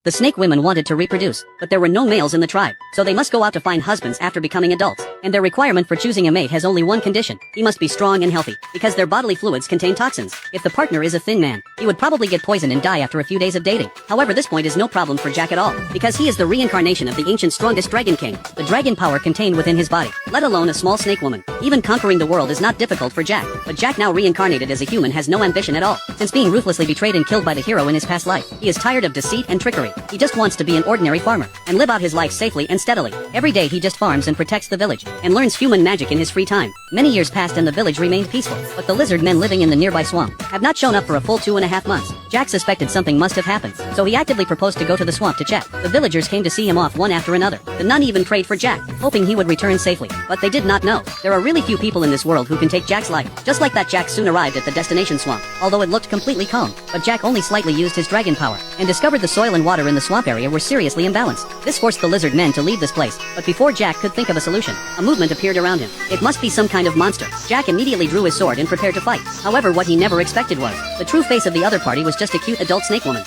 The snake women wanted to reproduce, but there were no males in the tribe, so they must go out to find husbands after becoming adults. And their requirement for choosing a mate has only one condition: he must be strong and healthy, because their bodily fluids contain toxins. If the partner is a thin man, he would probably get poisoned and die after a few days of dating. However, this point is no problem for Jack at all, because he is the reincarnation of the ancient strongest Dragon King, the dragon power contained within his body, let alone a small snake woman. Even conquering the world is not difficult for Jack, but Jack, now reincarnated as a human, has no ambition at all. Since being ruthlessly betrayed and killed by the hero in his past life, he is tired of deceit and trickery. He just wants to be an ordinary farmer, and live out his life safely and steadily. Every day he just farms and protects the village, and learns human magic in his free time. Many years passed and the village remained peaceful, but the lizard men living in the nearby swamp have not shown up for a full 2.5 months. Jack suspected something must have happened, so he actively proposed to go to the swamp to check. The villagers came to see him off one after another. The nun even prayed for Jack, hoping he would return safely, but they did not know there are really few people in this world who can take Jack's life. Just like that, Jack soon arrived at the destination swamp, although it looked completely calm, but Jack only slightly used his dragon power, and discovered the soil and water in the swamp area were seriously imbalanced. This forced the lizard men to leave this place, but before Jack could think of a solution, a movement appeared around him. It must be some kind of monster. Jack immediately drew his sword and prepared to fight. However, what he never expected was the true face of the other party was just a cute adult snake woman.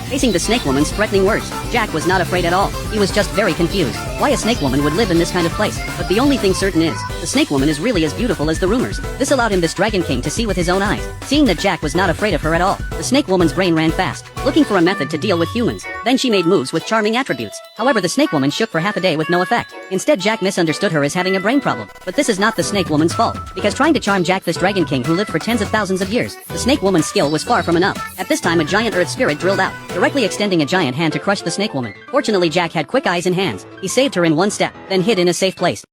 Facing the snake woman's threatening words, Jack was not afraid at all. He was just very confused why a snake woman would live in this kind of place. But the only thing certain is, the snake woman is really as beautiful as the rumors. This allowed him, this Dragon King, to see with his own eyes. Seeing that Jack was not afraid of her at all, the snake woman's brain ran fast, looking for a method to deal with humans. Then she made moves with charming attributes. However, the snake woman shook for half a day with no effect. Instead, Jack misunderstood her as having a brain problem. But this is not the snake woman's fault, because trying to charm Jack, this Dragon King who lived for tens of thousands of years, the snake woman's skill was far from enough. At this time, a giant earth spirit drilled out, directly extending a giant hand to crush the snake woman. Fortunately, Jack had quick eyes and hands. He saved her in one step, then hid in a safe place.